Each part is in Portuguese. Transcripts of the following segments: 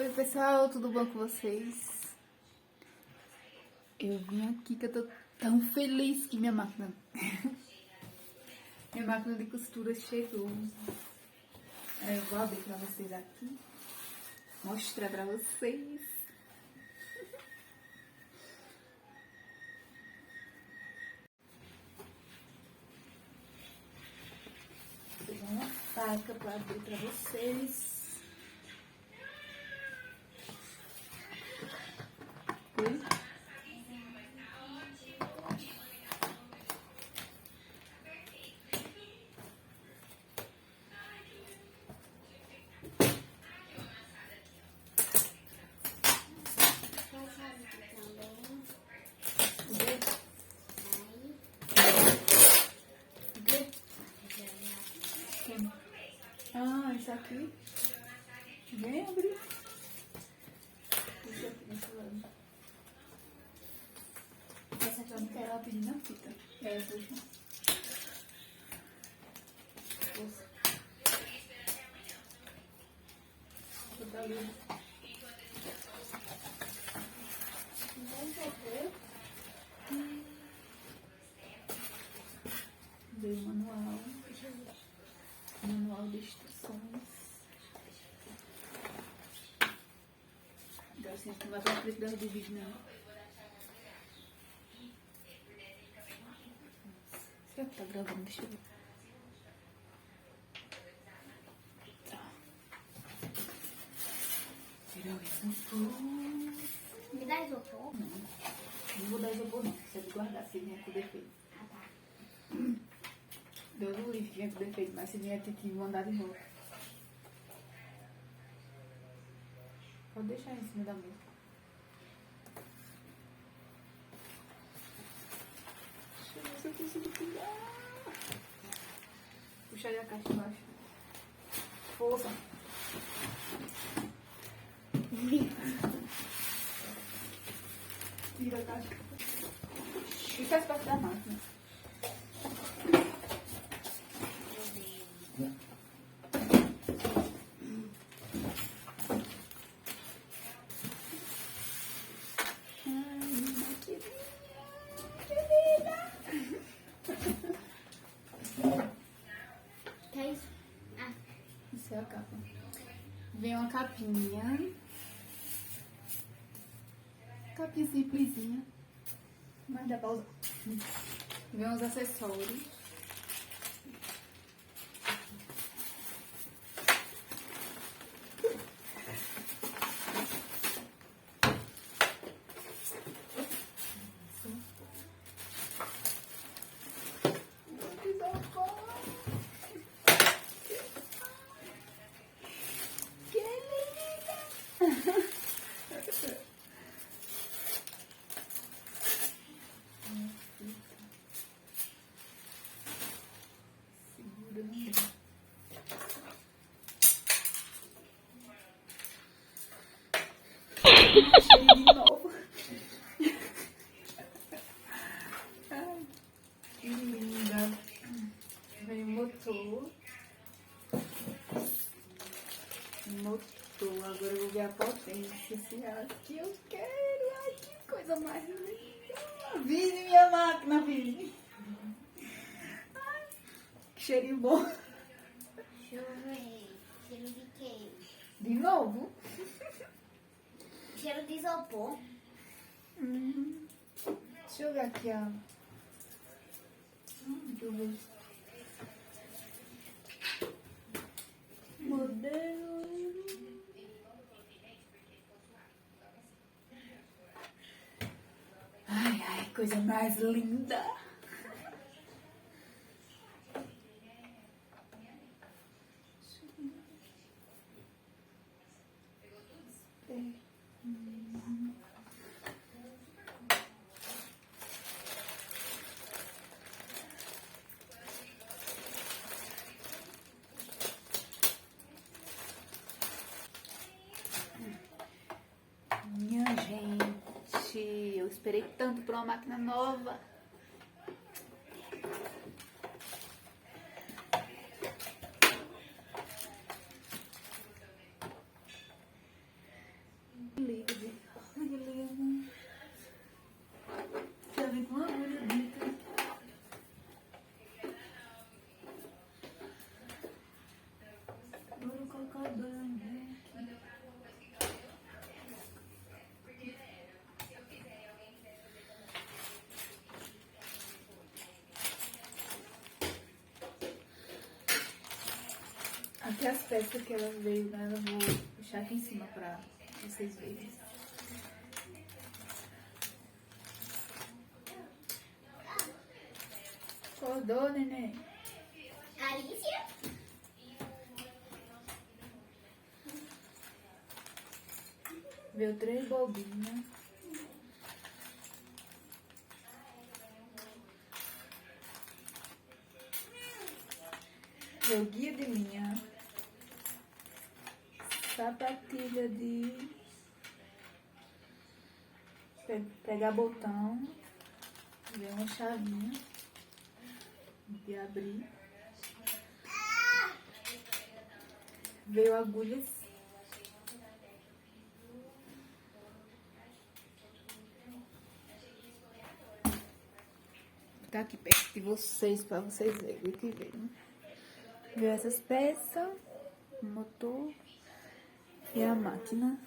Oi pessoal, tudo bom com vocês? Eu vim aqui que eu tô tão feliz que minha máquina de costura chegou. Eu vou abrir pra vocês aqui, mostrar pra vocês. Vou pegar uma faca pra abrir pra vocês. Oi? Ah, isso aqui. Vem abrir. Isso aqui nesse lado. Essa aqui eu não quero ela pedir na fita. É essa aqui. Força. Vou botar ali. Dei o manual. Manual de instruções. Agora sim, não vai pra frente das do vídeo, não. Será que tá gravando? Deixa eu ver. Tá. Tirar o isopor. Me dá isopor? Não vou dar isopor, não. Você vai guardar se vier com defeito. Ah, tá. Deus o livre, vinha com defeito, mas se vier, tem que mandar de novo. Pode deixar em cima da mesa. Deixa eu ver se eu consigo pegar. Puxa aí a caixa embaixo. Força. Tira a caixa. E faz parte da máquina. Que é isso? Ah, Isso é a capa. Vem uma capinha. Capinha simplesinha. Mas dá pra usar. Vem uns acessórios. Que linda! Segurando. Achei de novo. Ai, que linda. Vem o motor. Motor. Agora eu vou ver a potência. Se aqui eu quero. Ai, que coisa mais linda. Vini, minha máquina, Vini. Ai, que cheirinho bom. deixa eu ver. Cheiro de quê? De novo. Cheiro de isopor. Deixa eu ver aqui a... Deixa eu ver. Modelo. Ai, ai, coisa mais linda. Minha gente, eu esperei tanto por uma máquina nova. as peças que ela veio, né? Eu vou deixar aqui em cima pra vocês verem. Acordou, neném? Alicia? Veio 3 bobinhas. Veio guia de linha. Sapatilha de pegar botão. Veio uma chavinha de abrir. Veio agulhas. Vou ficar aqui perto de vocês para vocês verem o que veio. Veio essas peças, o motor e a máquina.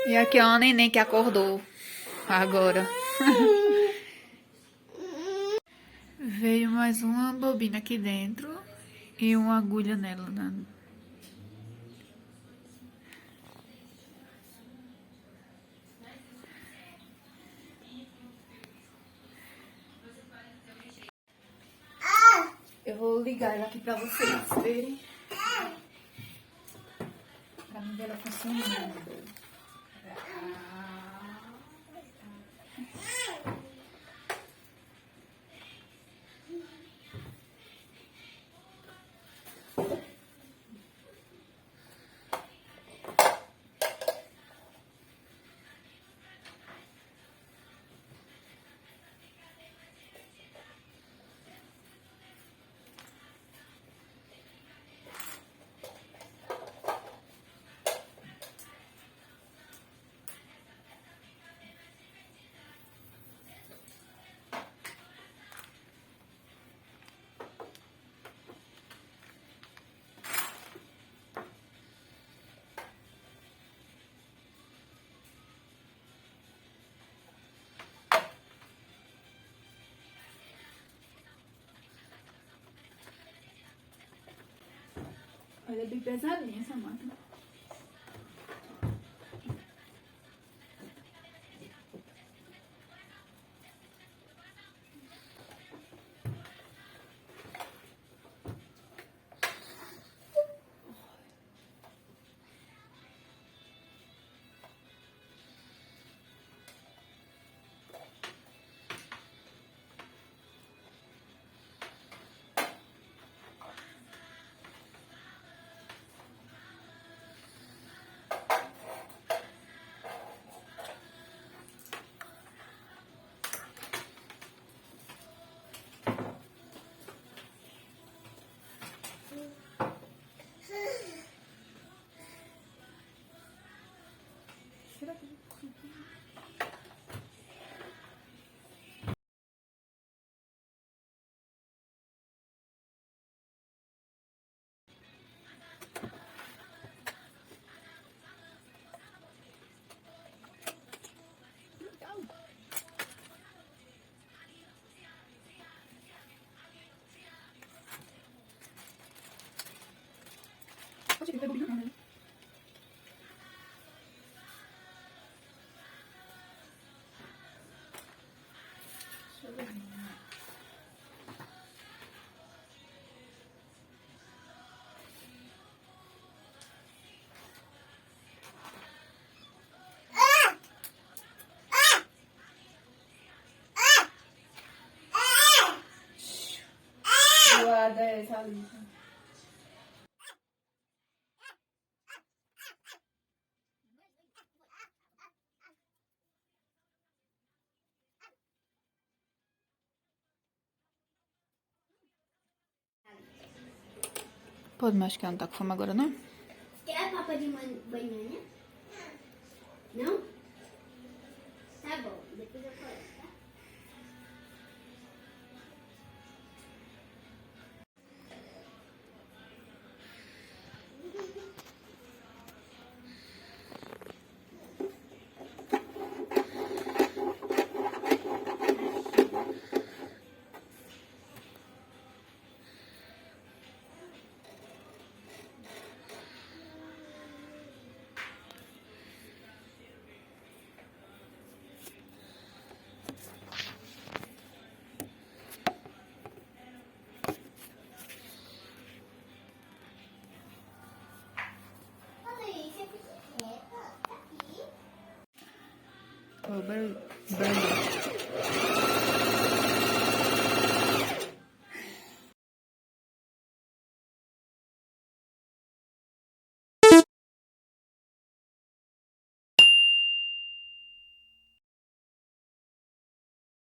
E aqui ó, a neném que acordou agora. Veio mais uma bobina aqui dentro e uma agulha nela, né? Eu vou ligar ela aqui pra vocês verem. Pra mim ver ela funcionando. Ela é bem pesadinha essa máquina. Acho que foi bobina não, né? Deixa eu ver. Guarda essa lista. Pode mais que ela não tá com fome agora, não? Quer a papa de banana? Não? Tá bom, depois eu coloco, tá? Qual o barulho? Barulho.